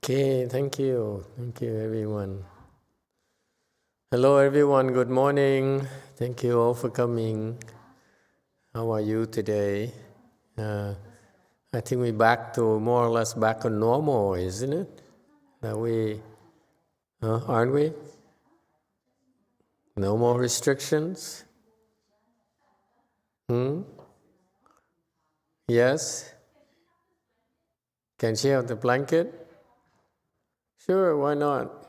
Okay, thank you. Thank you, everyone. Hello, everyone. Good morning. Thank you all for coming. How are you today? I think we're back to more or less back to normal, isn't it? Aren't we? No more restrictions? Yes? Can she have the blanket? Sure, why not?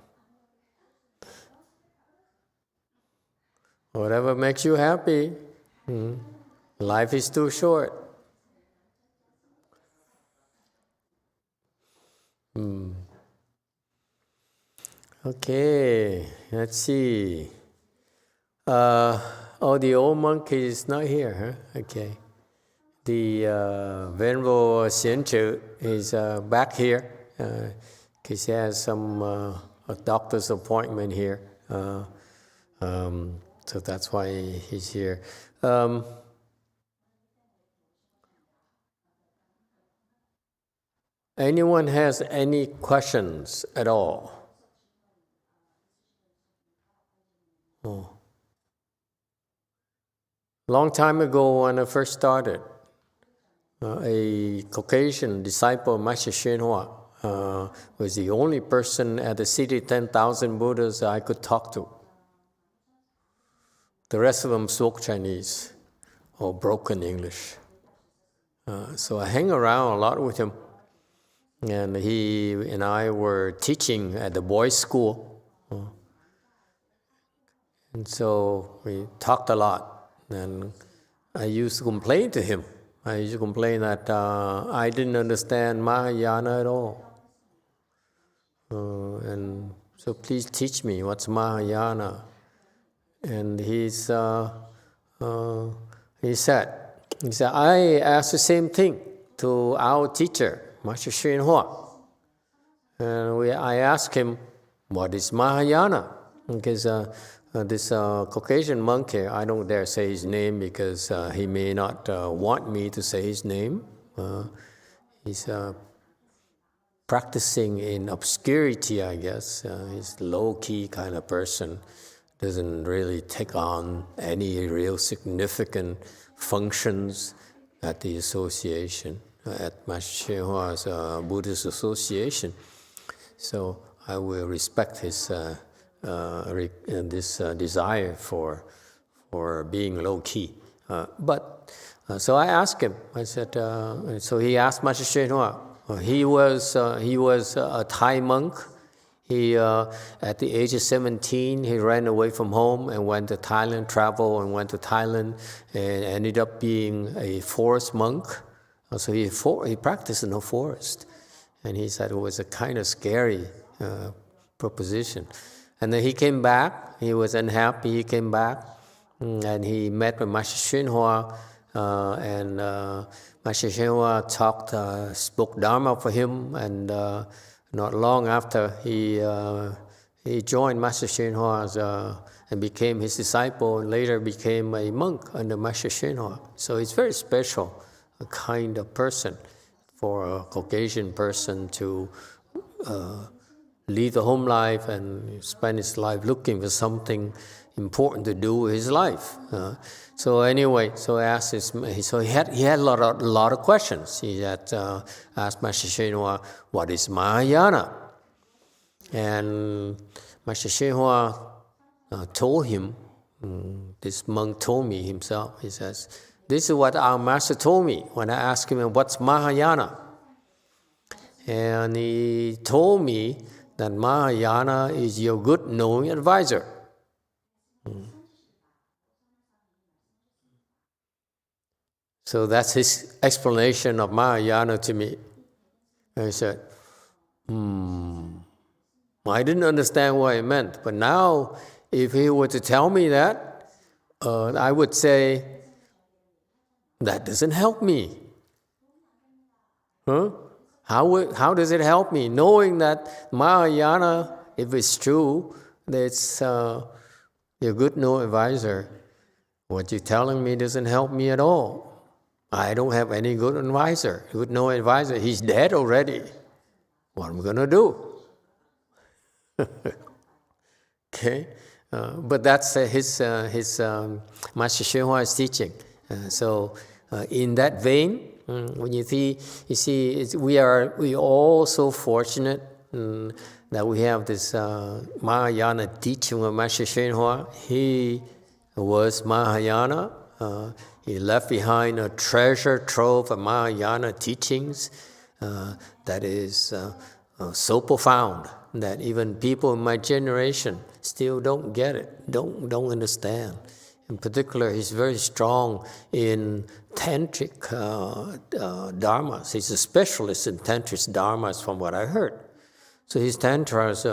Whatever makes you happy. Life is too short. Okay, let's see. The old monkey is not here, huh? Okay. The Venerable Xian Chu is back here because he has some a doctor's appointment here. So that's why he's here. Anyone has any questions at all? Long time ago when I first started, a Caucasian disciple, Master YongHua, was the only person at the city 10,000 Buddhas I could talk to. The rest of them spoke Chinese or broken English. So I hang around a lot with him. And he and I were teaching at the boys' school. And so we talked a lot. And I used to complain to him. I used to complain that I didn't understand Mahayana at all. And so please teach me what's Mahayana. And he said, I asked the same thing to our teacher, Master YongHua. And I asked him, what is Mahayana? Because this Caucasian monk here, I don't dare say his name because he may not want me to say his name. He's practicing in obscurity, I guess. He's a low-key kind of person. Doesn't really take on any real significant functions at the association, at Master YongHua's Buddhist association. So I will respect his desire for being low-key. So I asked him, I said, so he asked Master YongHua. He was a Thai monk. He, at the age of 17, he ran away from home and went to Thailand, traveled and went to Thailand, and ended up being a forest monk. So he practiced in the forest. And he said it was a kind of scary proposition. And then he came back. He was unhappy. He came back, and he met with Master YongHua, and Master YongHua spoke Dharma for him, and not long after, he joined Master YongHua and became his disciple, and later became a monk under Master YongHua. So he's very special, a kind of person for a Caucasian person to lead the home life and spend his life looking for something important to do with his life. So anyway, so I asked he had a lot of questions. He had asked Master YongHua, what is Mahayana? And Master YongHua told him, this monk told me himself, he says, this is what our master told me when I asked him, what's Mahayana? And he told me that Mahayana is your good knowing advisor. So that's his explanation of Mahayana to me. And I said, I didn't understand what it meant, but now if he were to tell me that, I would say, that doesn't help me. How does it help me? Knowing that Mahayana, if it's true, that it's your good no advisor, what you're telling me doesn't help me at all. I don't have any good advisor, good no advisor. He's dead already. What am I going to do? Okay, but that's his Master Xuanhua's teaching. So in that vein, when you see, we all so fortunate that we have this Mahayana teaching of Master Xuanhua. He was Mahayana. He left behind a treasure trove of Mahayana teachings that is so profound that even people in my generation still don't get it, don't understand. In particular, he's very strong in tantric dharmas. He's a specialist in tantric dharmas from what I heard. So his tantra's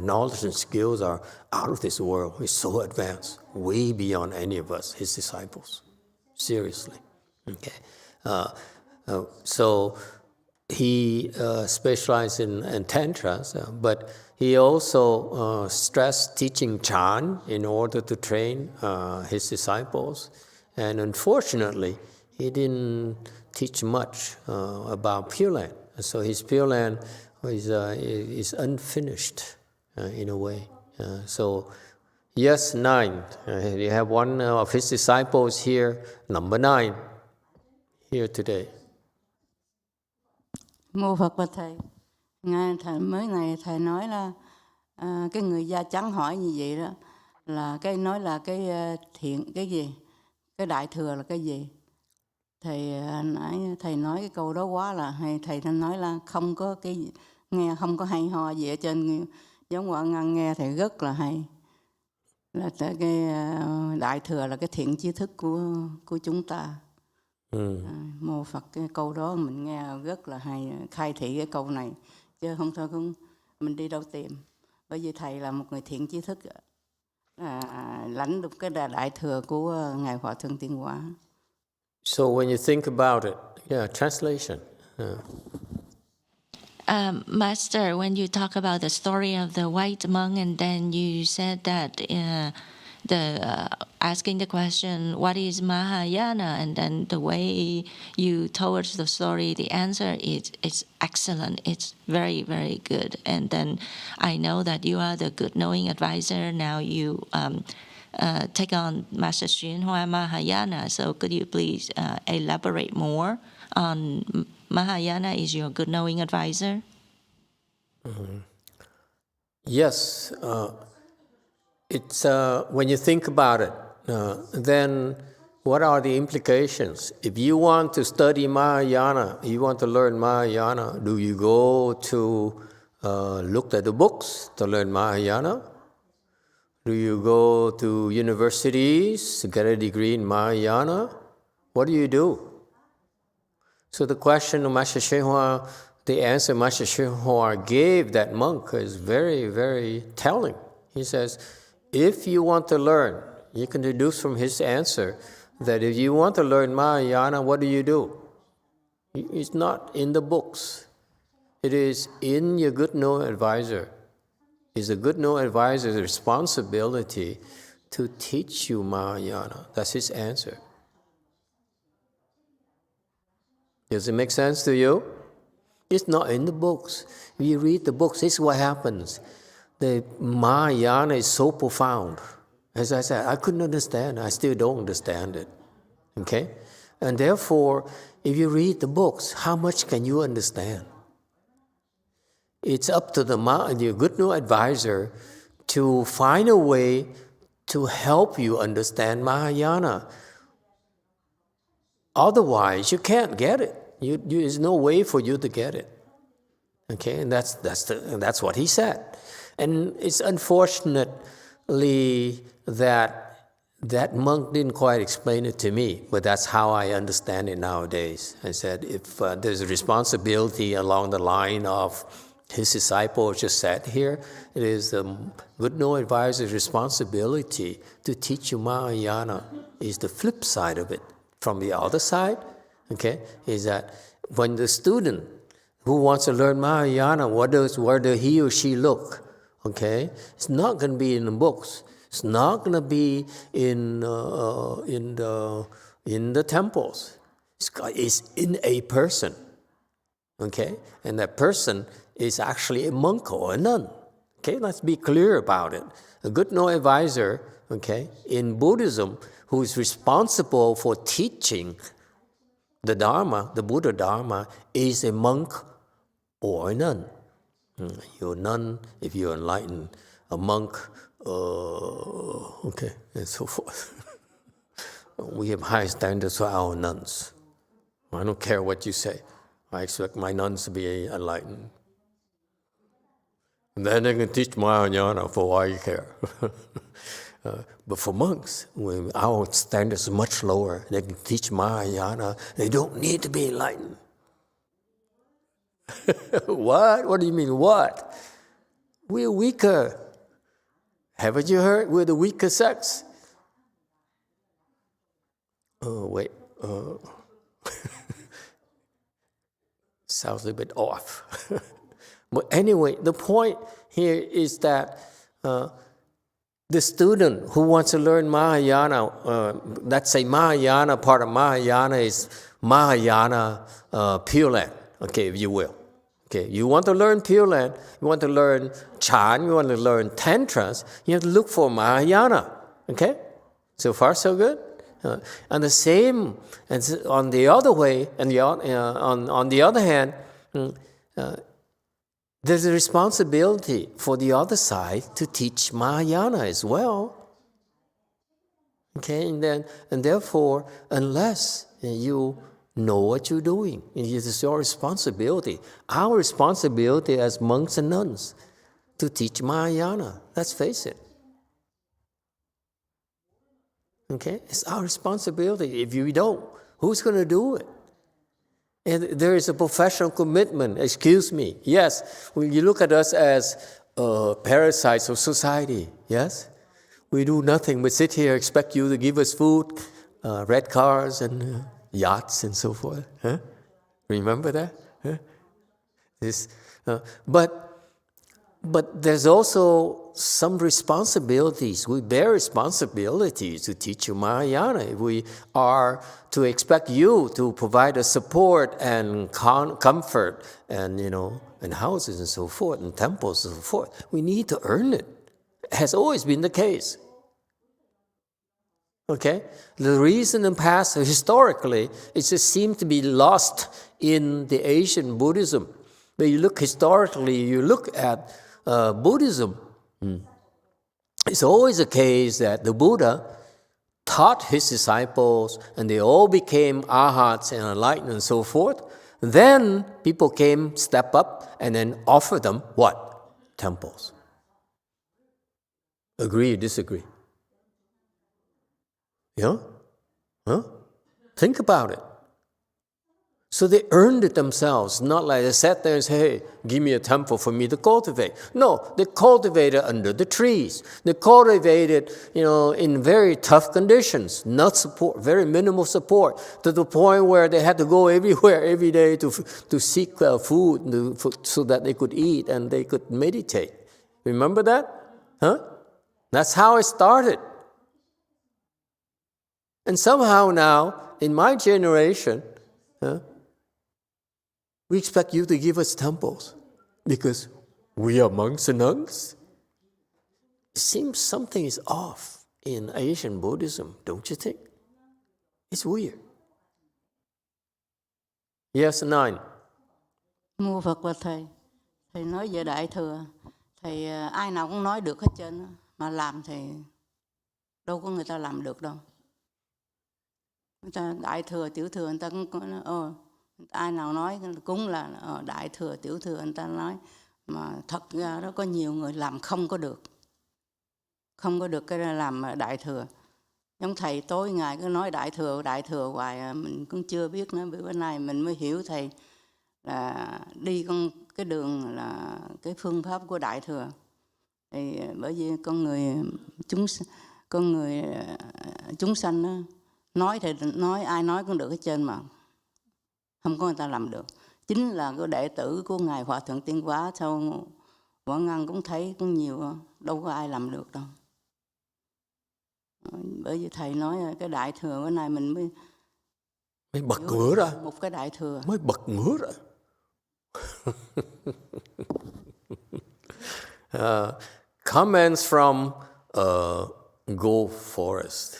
knowledge and skills are out of this world. He's so advanced, way beyond any of us, his disciples. Seriously. Okay. So he specialized in tantras, but he also stressed teaching Chan in order to train his disciples. And unfortunately, he didn't teach much about Pureland. So his Pureland is unfinished in a way. So yes, 9. You have one of his disciples here, number 9, here today. Mô Phật và Thầy, mới này Thầy nói là cái người da trắng hỏi như vậy đó, là cái nói là cái thiện cái gì, cái đại thừa là cái gì? Thầy nói cái câu đó quá là hay. Thầy nói là không có cái gì, nghe không có hay ho gì ở trên. Giống quả ngăn nghe Thầy rất là hay, là cái đại thừa là cái thiện tri thức của chúng ta. Mô Phật, cái câu đó mình nghe rất là hay, khai thị cái câu này, chứ không thôi cũng mình đi đâu tìm. Bởi vì Thầy là một người thiện tri thức, lãnh được cái đại thừa của Ngài Hòa Thượng Tiên Quả. So when you think about it, translation. Master, when you talk about the story of the white monk, and then you said that asking the question, what is Mahayana, and then the way you told the story, the answer is excellent. It's very, very good. And then I know that you are the good knowing advisor. Now you take on Master Xuanhua Mahayana. So could you please elaborate more on Mahayana is your good knowing advisor? Yes. It's when you think about it, then what are the implications? If you want to study Mahayana, you want to learn Mahayana, do you go to look at the books to learn Mahayana? Do you go to universities to get a degree in Mahayana? What do? So the question of Master Xuanhua, the answer Master Xuanhua gave that monk is very, very telling. He says, if you want to learn, you can deduce from his answer that if you want to learn Mahayana, what do? It's not in the books. It is in your good knowing advisor. It's the good knowing advisor's responsibility to teach you Mahayana. That's his answer. Does it make sense to you? It's not in the books. If you read the books, this is what happens. The Mahayana is so profound. As I said, I couldn't understand. I still don't understand it. Okay? And therefore, if you read the books, how much can you understand? It's up to the good new advisor to find a way to help you understand Mahayana. Otherwise, you can't get it. There's no way for you to get it. Okay, and that's what he said. And it's unfortunately that monk didn't quite explain it to me, but that's how I understand it nowadays. I said, if there's a responsibility along the line of his disciple just sat here, it is the good no advisor's responsibility to teach you Mahayana. Is the flip side of it. From the other side, okay, is that when the student who wants to learn Mahayana, where does he or she look? Okay, it's not going to be in the books. It's not going to be in the temples. It's in a person. Okay, and that person is actually a monk or a nun. Okay, let's be clear about it. A good no advisor, okay, in Buddhism, who is responsible for teaching the Dharma, the Buddha Dharma, is a monk or a nun. You're a nun if you're enlightened, a monk, okay, and so forth. We have high standards for our nuns. I don't care what you say. I expect my nuns to be enlightened. And then they can teach Mahayana, for why you care. But for monks, our standards are much lower. They can teach Mahayana. They don't need to be enlightened. What? What do you mean, what? We're weaker. Haven't you heard? We're the weaker sex. Oh, wait. Sounds a bit off. But anyway, the point here is that the student who wants to learn Mahayana, let's say Mahayana, part of Mahayana is Mahayana Pureland, okay, if you will. Okay, you want to learn Pureland, you want to learn Chan, you want to learn Tantras, you have to look for Mahayana, okay? So far, so good. And the same, and on the other way, and on the other hand, there's a responsibility for the other side to teach Mahayana as well. Okay, and therefore, unless you know what you're doing, it is your responsibility. Our responsibility as monks and nuns to teach Mahayana. Let's face it. Okay, it's our responsibility. If you don't, who's going to do it? And there is a professional commitment, excuse me. Yes, when you look at us as parasites of society, yes? We do nothing but sit here, expect you to give us food, red cars and yachts and so forth. Huh? Remember that? Huh? But there's also some responsibilities. We bear responsibilities to teach you Mahayana. We are to expect you to provide us support and comfort and, and houses and so forth, and temples and so forth. We need to earn it. It has always been the case. Okay? The reason in the past, historically, it just seemed to be lost in the Asian Buddhism. But you look historically, you look at Buddhism, it's always the case that the Buddha taught his disciples and they all became arhats and enlightened and so forth. Then people came, step up, and then offer them what? Temples. Agree or disagree? Yeah? Huh? Think about it. So they earned it themselves, not like they sat there and said, hey, give me a temple for me to cultivate. No, they cultivated under the trees. They cultivated, in very tough conditions, not support, very minimal support, to the point where they had to go everywhere every day to seek food so that they could eat and they could meditate. Remember that? Huh? That's how it started. And somehow now, in my generation, we expect you to give us temples because we are monks and nuns. It seems something is off in Asian Buddhism, don't you think? It's weird. Yes, 9. Mô Phật và Thầy nói về Đại Thừa, Thầy ai nào cũng nói được hết trơn, mà làm thì đâu có người ta làm được đâu. Người ta Đại Thừa, Tiểu Thừa, người ta cũng nói, ai nào nói cũng là Đại Thừa, Tiểu Thừa, người ta nói. Mà thật ra đó có nhiều người làm không có được. Không có được cái làm Đại Thừa. Giống Thầy tối ngày cứ nói Đại Thừa hoài, mình cũng chưa biết nữa. Bữa nay mình mới hiểu Thầy là đi cái đường là cái phương pháp của Đại Thừa. Thì bởi vì con người chúng sanh đó, nói thì nói ai nói cũng được hết trơn mà không có người ta làm được. Chính là cái đệ tử của ngài Hòa Thượng Tiên Quá sau Quảng Ngân cũng thấy cũng nhiều, đâu có ai làm được đâu. Bởi vì Thầy nói cái Đại Thừa bữa nay mình mới bật ngửa ra. Một cái Đại Thừa mới bật ngửa ra. Comments from Go Forest.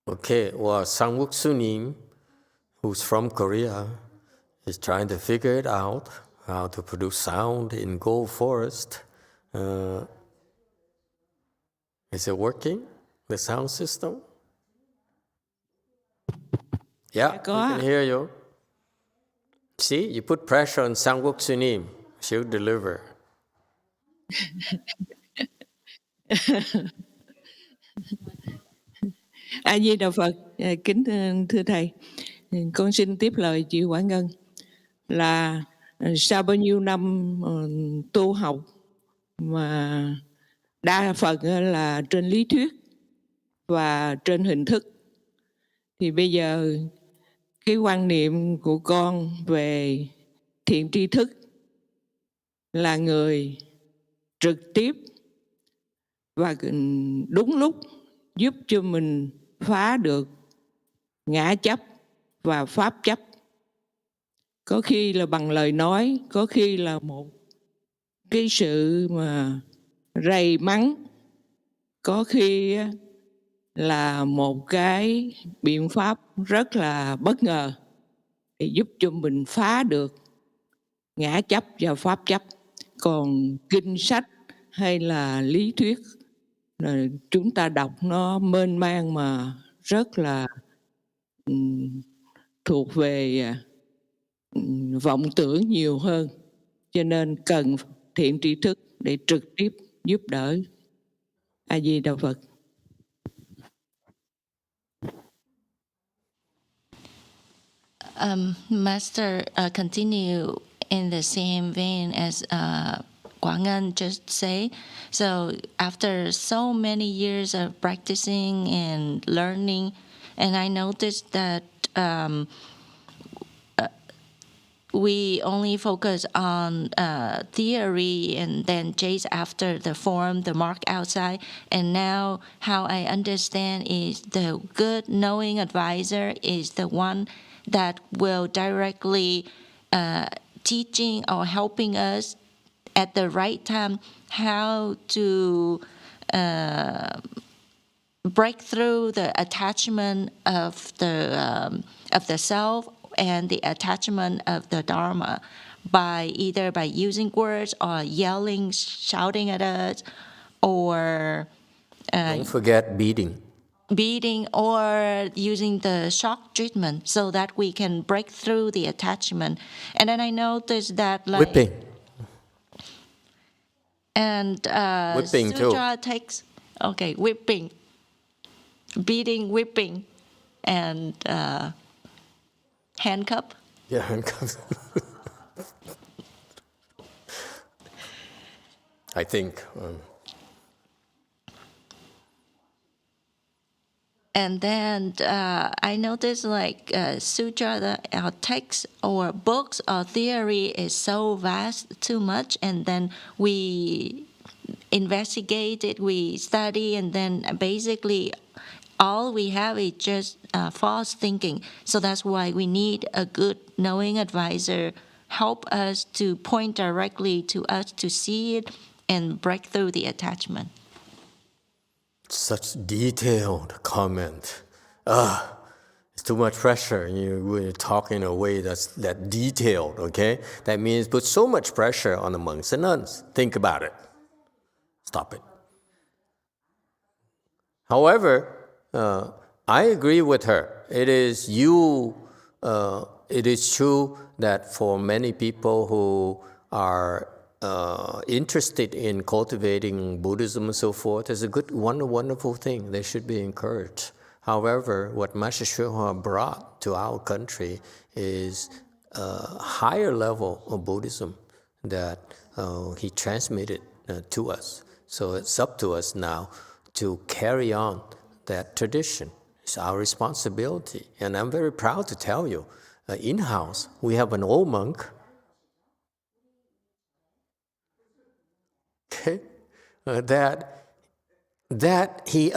Okay, well, Sangwook Sunim, who's from Korea, is trying to figure it out, how to produce sound in Go Forest. Is it working, the sound system? Yeah, we can hear you. See, you put pressure on Sangwook Sunim, she'll deliver. A Di Đà Phật, kính thưa thầy, con xin tiếp lời chị Quả Ngân là sau bao nhiêu năm tu học mà đa phần là trên lý thuyết và trên hình thức, thì bây giờ cái quan niệm của con về thiện tri thức là người trực tiếp và đúng lúc giúp cho mình phá được ngã chấp và pháp chấp. Có khi là bằng lời nói, có khi là một cái sự mà rầy mắng, có khi là một cái biện pháp rất là bất ngờ để giúp cho mình phá được ngã chấp và pháp chấp. Còn kinh sách hay là lý thuyết là chúng ta đọc nó mênh mang mà rất là thuộc về vọng tưởng nhiều hơn, cho nên cần thiện tri thức để trực tiếp giúp đỡ. A Di Đà Phật. Master, continue in the same vein as Quảng Ngân just say. So after so many years of practicing and learning, and I noticed that we only focus on theory and then chase after the form, the mark outside. And now how I understand is the good knowing advisor is the one that will directly teaching or helping us at the right time how to break through the attachment of the self and the attachment of the Dharma by either by using words or yelling, shouting at us, or don't forget beating or using the shock treatment so that we can break through the attachment. And then I noticed that like whipping. And whipping Sutra too. takes whipping, beating, whipping, and handcuff. Yeah, handcuffs. I think. And then I noticed like sutra, our text or books or theory is so vast, too much, and then we investigate it, we study, and then basically all we have is just false thinking. So that's why we need a good knowing advisor help us to point directly to us to see it and break through the attachment. Such detailed comment. It's too much pressure. You talk in a way that's that detailed, okay? That means put so much pressure on the monks and nuns. Think about it. Stop it. However, I agree with her. It is true that for many people who are interested in cultivating Buddhism and so forth, is a good, wonderful thing. They should be encouraged. However, what Master YongHua brought to our country is a higher level of Buddhism that he transmitted to us. So it's up to us now to carry on that tradition. It's our responsibility. And I'm very proud to tell you, in-house, we have an old monk, that that he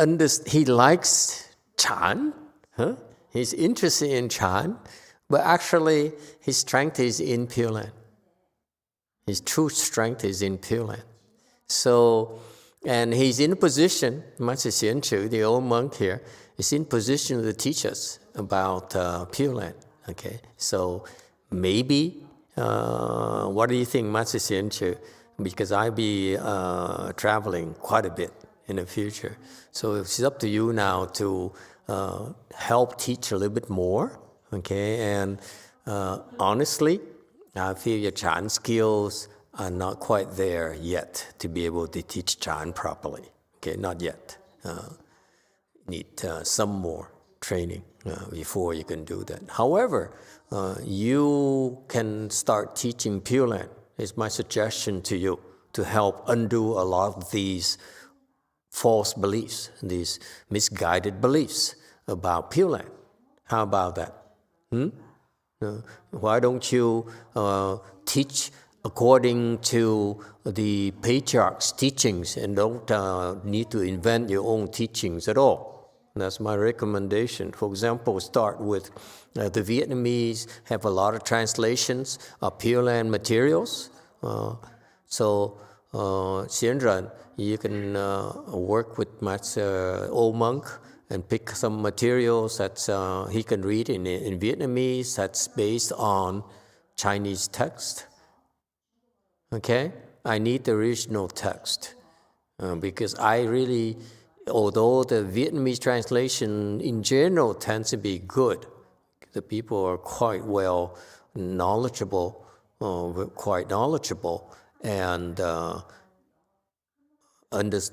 likes Chan, huh? He's interested in Chan, but actually his strength is in Pureland. His true strength is in Pureland. So, and he's in a position, Master Xian Chu, the old monk here, is in position to teach us about Pureland. Okay, so maybe, what do you think, Master Xian Chu? Because I'll be traveling quite a bit in the future. So it's up to you now to help teach a little bit more. Okay, and honestly, I feel your Chan skills are not quite there yet to be able to teach Chan properly. Okay, not yet. Need some more training before you can do that. However, you can start teaching Pureland. Is my suggestion to you, to help undo a lot of these false beliefs, these misguided beliefs about Pureland. How about that? Why don't you teach according to the patriarch's teachings and don't need to invent your own teachings at all? That's my recommendation. For example, start with the Vietnamese have a lot of translations of Pureland materials. So, Xian Ren, you can work with Master Old Monk and pick some materials that he can read in Vietnamese that's based on Chinese text. Okay? I need the original text because I really, although the Vietnamese translation in general tends to be good, the people are quite well knowledgeable, and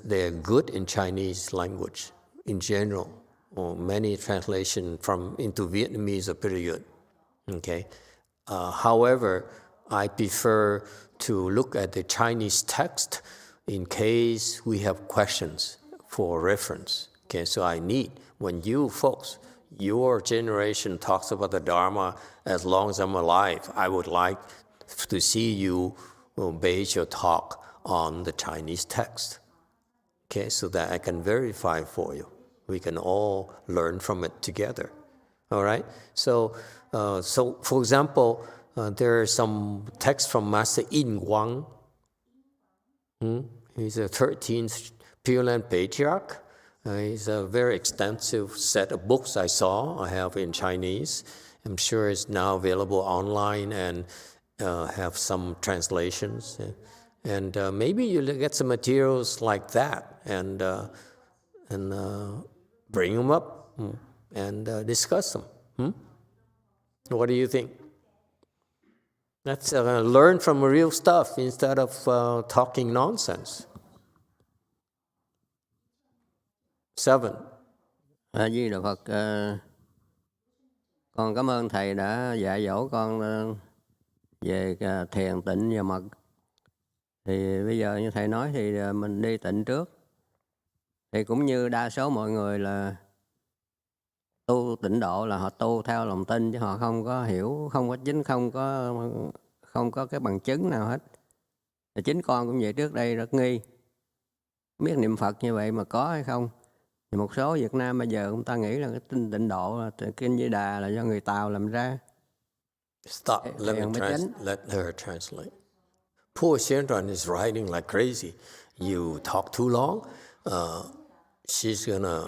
they're good in Chinese language in general. Many translations into Vietnamese are pretty good. Okay. However, I prefer to look at the Chinese text in case we have questions for reference. Okay, so I need, when you folks, your generation talks about the Dharma, as long as I'm alive, I would like to see you base your talk on the Chinese text. Okay, so that I can verify for you. We can all learn from it together. All right? So for example, there are some texts from Master Yin Wang. He's a 13th Pureland patriarch. It's a very extensive set of books I have in Chinese. I'm sure it's now available online and have some translations. And maybe you get some materials like that and bring them up and discuss them. What do you think? Let's learn from real stuff instead of talking nonsense. 7. A Di Đà Phật, con cảm ơn thầy đã dạy dỗ con về thiền tịnh và mật. Thì bây giờ như thầy nói thì mình đi tịnh trước. Thì cũng như đa số mọi người là tu tịnh độ là họ tu theo lòng tin chứ họ không có hiểu, không có chính, không có cái bằng chứng nào hết. Thì chính con cũng vậy, trước đây rất nghi, biết niệm Phật như vậy mà có hay không. Thì một số Việt Nam bây giờ người ta nghĩ là cái tịnh độ là Kinh Di Đà là do người Tàu làm ra. Stop. Let her translate. Poor Xian Ren is writing like crazy. You talk too long, she's gonna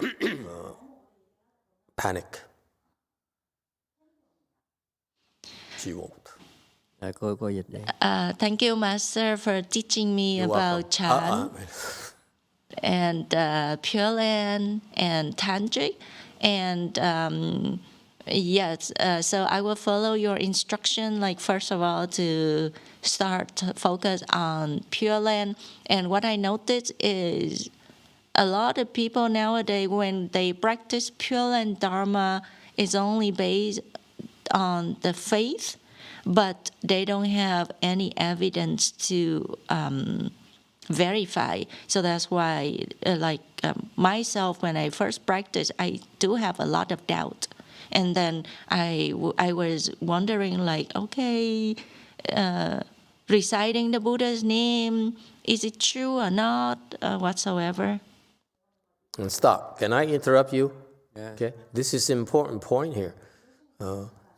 panic. She won't. Cô dịch đây. Thank you, Master, for teaching me about Chan and Pureland and Tantric. And yes, so I will follow your instruction, like first of all, to start to focus on Pureland. And what I noticed is a lot of people nowadays, when they practice Pureland Dharma, is only based on the faith, but they don't have any evidence to verify. So that's why, myself, when I first practiced, I do have a lot of doubt. And then I was wondering, reciting the Buddha's name, is it true or not, whatsoever? And stop. Can I interrupt you? Yeah. Okay. This is an important point here.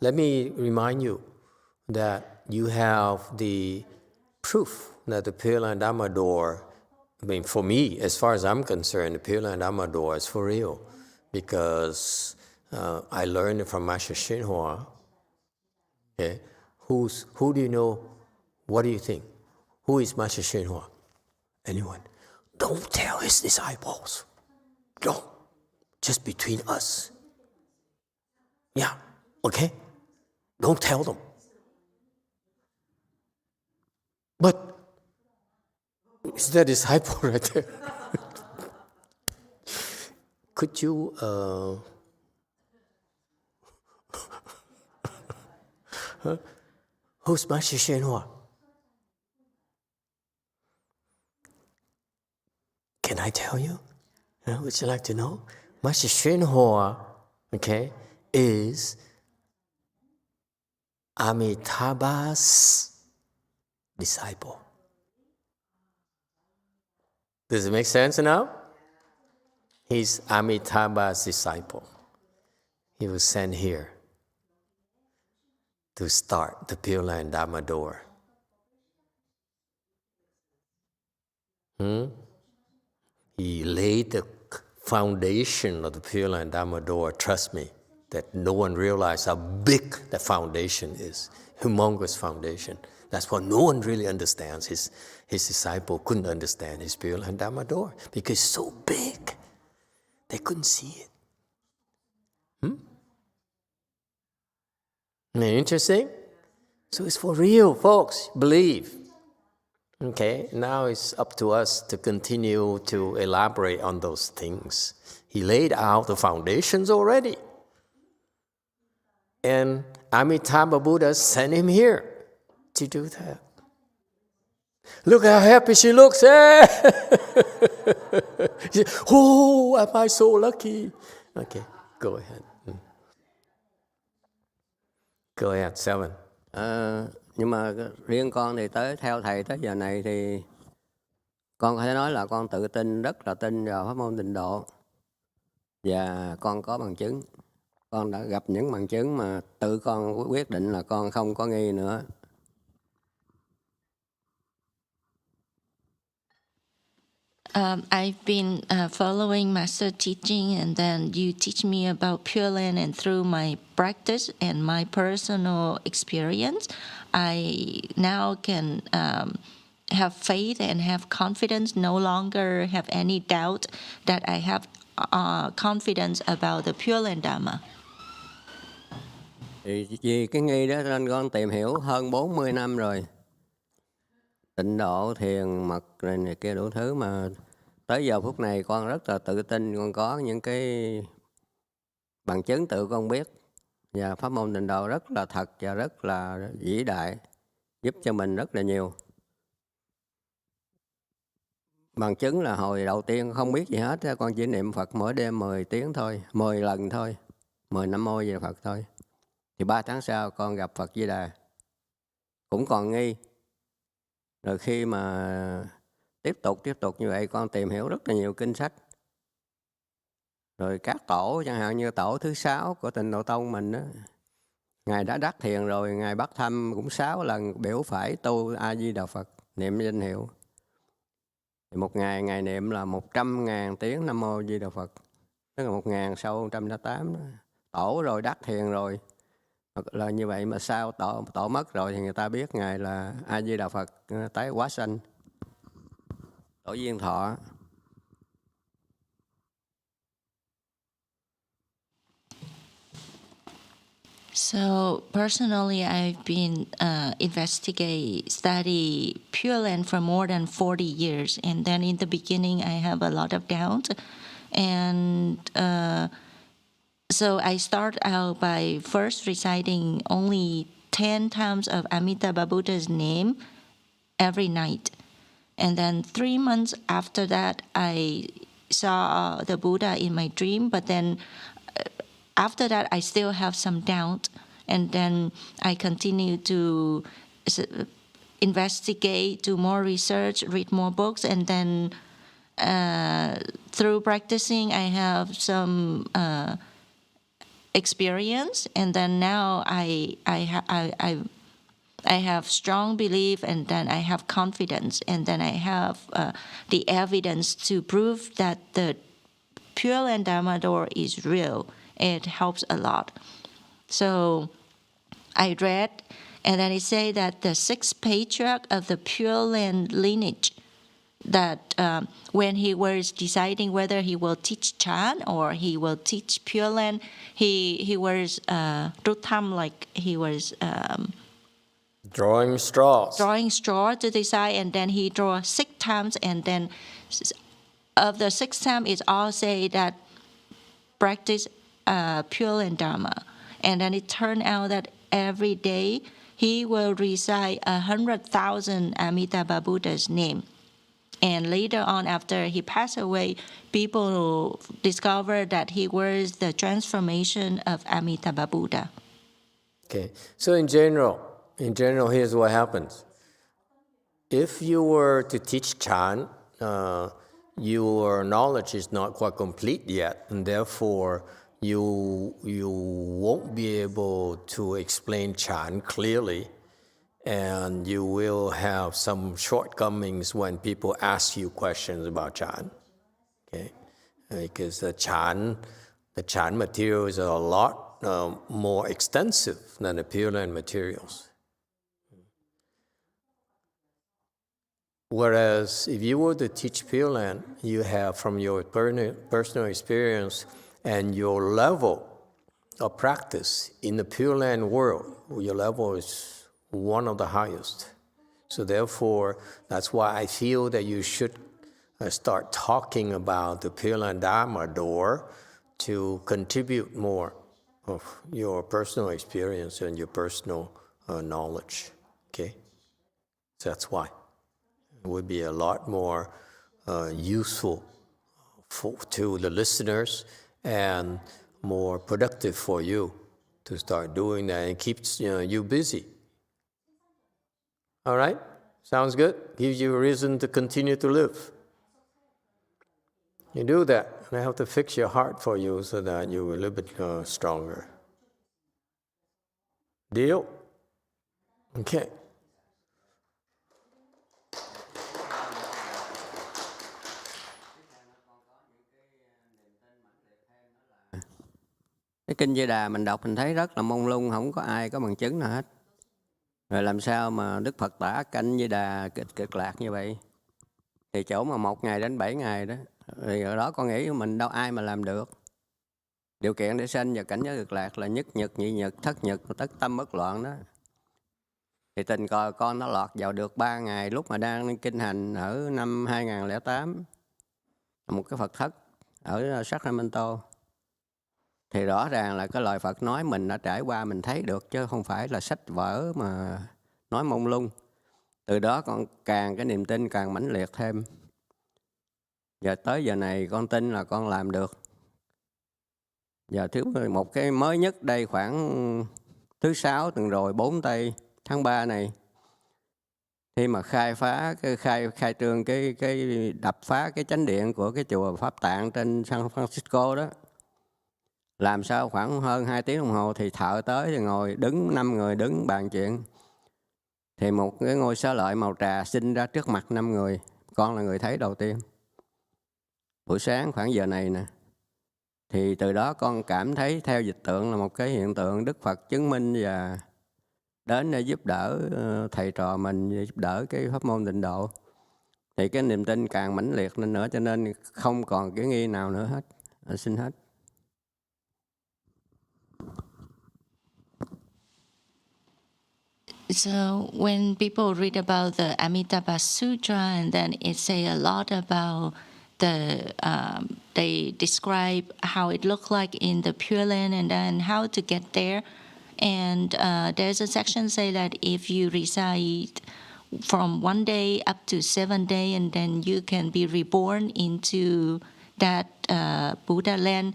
Let me remind you that you have the proof that the Pureland Dharma door, I mean, for me, as far as I'm concerned, the Pureland Dharma door is for real, because I learned it from Master YongHua. Okay, who do you know? What do you think? Who is Master YongHua? Anyone? Don't tell his disciples. Don't. Just between us. Yeah. Okay. Don't tell them. But is that disciple right there? Could you who's Master YongHua? Can I tell you? Would you like to know? Master YongHua, okay, is Amitabha's disciple. Does it make sense now? He's Amitabha's disciple. He was sent here to start the Pureland Dharma door. He laid the foundation of the Pureland Dharma door. Trust me, that no one realized how big the foundation is. Humongous foundation. That's what no one really understands. His disciple couldn't understand his Pureland Dharma door because it's so big. They couldn't see it. Isn't it interesting? So it's for real, folks. Believe. Okay, now it's up to us to continue to elaborate on those things. He laid out the foundations already. And Amitabha Buddha sent him here to do that. Look how happy she looks. Oh, am I so lucky? Okay, go ahead. Go ahead, 7. Nhưng mà riêng con thì theo thầy tới giờ này thì con có thể nói là con tự tin, rất là tin vào pháp môn tịnh độ. Và con có bằng chứng. Con đã gặp những bằng chứng mà tự con quyết định là con không có nghi nữa. I've been following Master teaching, and then you teach me about Pure Land, and through my practice and my personal experience, I now can have faith and have confidence, no longer have any doubt that I have confidence about the Pure Land Dharma. Thì vì cái nghi đó nên con tìm hiểu hơn 40 năm rồi. Tịnh độ, thiền, mật, rồi này kia đủ thứ mà tới giờ phút này con rất là tự tin, con có những cái bằng chứng tự con biết. Và pháp môn tịnh độ rất là thật và rất là vĩ đại, giúp cho mình rất là nhiều. Bằng chứng là hồi đầu tiên không biết gì hết, con chỉ niệm Phật mỗi đêm 10 tiếng thôi, 10 lần thôi, 10 Nam Mô về Phật thôi. Thì 3 tháng sau con gặp Phật Di Đà, cũng còn nghi. Rồi khi mà tiếp tục như vậy, con tìm hiểu rất là nhiều kinh sách. Rồi các tổ, chẳng hạn như tổ thứ 6 của Tịnh Độ Tông mình đó, Ngài đã đắc thiền rồi, Ngài bắt thăm cũng 6 lần biểu phải tu A-di-đà Phật, niệm danh hiệu. Thì một ngày Ngài niệm là 100.000 tiếng Nam Mô Di Đà Phật, tức là 1.608 đó. Tổ rồi, đắc thiền rồi. Là như vậy mà sao tổ mất rồi thì người ta biết Ngài là A-di-đà Phật tái hóa sanh, tổ Duyên Thọ. So personally, I've been study Pure Land for more than 40 years. And then in the beginning, I have a lot of doubt. And so I start out by first reciting only 10 times of Amitabha Buddha's name every night. And then 3 months after that, I saw the Buddha in my dream, but then after that, I still have some doubt, and then I continue to investigate, do more research, read more books, and then through practicing, I have some experience, and then now I have strong belief, and then I have confidence, and then I have the evidence to prove that the Pureland Dharma door is real. It helps a lot. So I read, and then it said that the 6th patriarch of the Pureland lineage, that when he was deciding whether he will teach Chan or he will teach Pureland, he was rút thăm, like he was Drawing straws. drawing straw to decide, and then he draw 6 times, and then of the 6th time, it all say that practice Pureland Dharma. And then it turned out that every day he will recite 100,000 Amitabha Buddha's name. And later on, after he passed away, people discovered that he was the transformation of Amitabha Buddha. Okay, so in general, here's what happens. If you were to teach Chan, your knowledge is not quite complete yet, and therefore you won't be able to explain Chan clearly, and you will have some shortcomings when people ask you questions about Chan. Okay, because the Chan materials are a lot more extensive than the Pureland materials. Whereas if you were to teach Pureland, you have, from your personal experience and your level of practice in the Pureland world, your level is one of the highest. So therefore, that's why I feel that you should start talking about the Pureland Dharma door to contribute more of your personal experience and your personal knowledge. Okay? So that's why. It would be a lot more useful to the listeners and more productive for you to start doing that, and keeps you busy. All right? Sounds good? Gives you a reason to continue to live. You do that, and I have to fix your heart for you so that you're a little bit stronger. Deal? Okay. Cái kinh Di Đà mình đọc mình thấy rất là mông lung, không có ai có bằng chứng nào hết. Rồi làm sao mà Đức Phật tả canh Di Đà cực lạc như vậy? Thì chỗ mà 1 ngày đến 7 ngày đó, thì ở đó con nghĩ mình đâu ai mà làm được. Điều kiện để sanh vào cảnh giới cực lạc là nhất nhật, nhị nhật, thất nhật, tất tâm bất loạn đó. Thì tình cờ con nó lọt vào được 3 ngày lúc mà đang kinh hành ở năm 2008, một cái Phật thất ở Sacramento. Thì rõ ràng là cái lời Phật nói mình đã trải qua, mình thấy được, chứ không phải là sách vở mà nói mông lung. Từ đó con càng cái niềm tin càng mãnh liệt thêm. Và tới giờ này con tin là con làm được. Và một cái mới nhất đây khoảng thứ 6 tuần rồi 4 tây tháng 3 này, khi mà khai trương cái đập phá cái chánh điện của cái chùa Pháp Tạng trên San Francisco đó, làm sao khoảng hơn 2 tiếng đồng hồ thì thợ tới thì ngồi đứng 5 người đứng bàn chuyện. Thì một cái ngôi xá lợi màu trà sinh ra trước mặt 5 người. Con là người thấy đầu tiên. Buổi sáng khoảng giờ này nè. Thì từ đó con cảm thấy theo dịch tượng là một cái hiện tượng Đức Phật chứng minh và đến để giúp đỡ thầy trò mình, giúp đỡ cái pháp môn tịnh độ. Thì cái niềm tin càng mãnh liệt lên nữa, cho nên không còn cái nghi nào nữa hết. Xin hết. So when people read about the Amitabha Sutra, and then it say a lot about they describe how it looked like in the Pure Land and then how to get there. And there's a section say that if you recite from 1 day up to 7 days, and then you can be reborn into that Buddha land.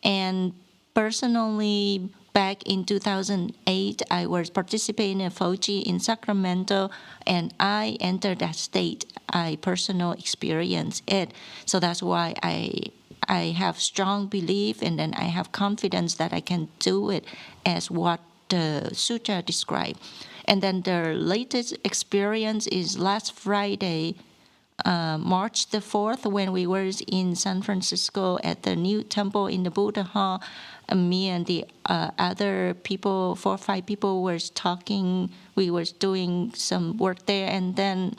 And personally, back in 2008, I was participating in Foji in Sacramento, and I entered that state. I personally experienced it. So that's why I have strong belief, and then I have confidence that I can do it as what the Sutra described. And then the latest experience is last Friday, March the 4th, when we were in San Francisco at the new temple in the Buddha Hall. Me and the other people, 4 or 5 people, were talking. We were doing some work there, and then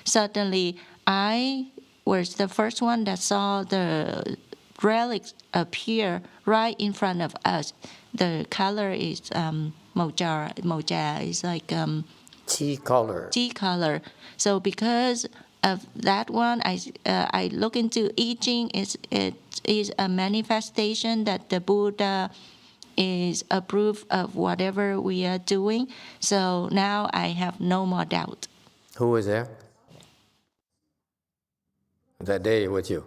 suddenly I was the first one that saw the relics appear right in front of us. The color is moja is like tea color. So because of that one, I look into I Ching. It is a manifestation that the Buddha is approved of whatever we are doing. So now I have no more doubt. Who was there that day with you?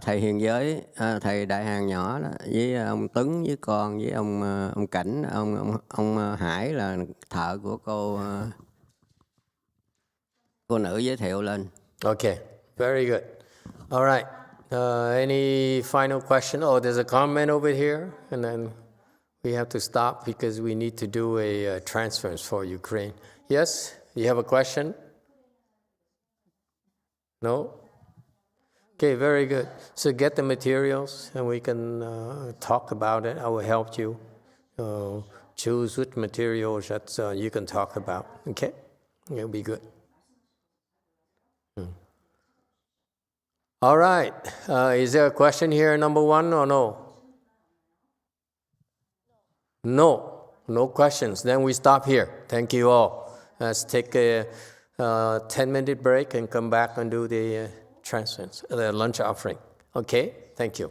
Thầy Hiền Giới, thầy Đại Hàng nhỏ đó, với ông Tuấn, với con, với ông Cảnh, ông Hải là thợ của cô nữ giới thiệu lên. Okay, very good. All right. Any final question? Oh, there's a comment over here, and then we have to stop because we need to do a transference for Ukraine. Yes, you have a question? No? Okay, very good. So get the materials, and we can talk about it. I will help you choose which materials that you can talk about. Okay? It'll be good. All right. Is there a question here, number 1, or no? No. No questions. Then we stop here. Thank you all. Let's take a 10-minute break and come back and do the transference, the lunch offering. Okay? Thank you.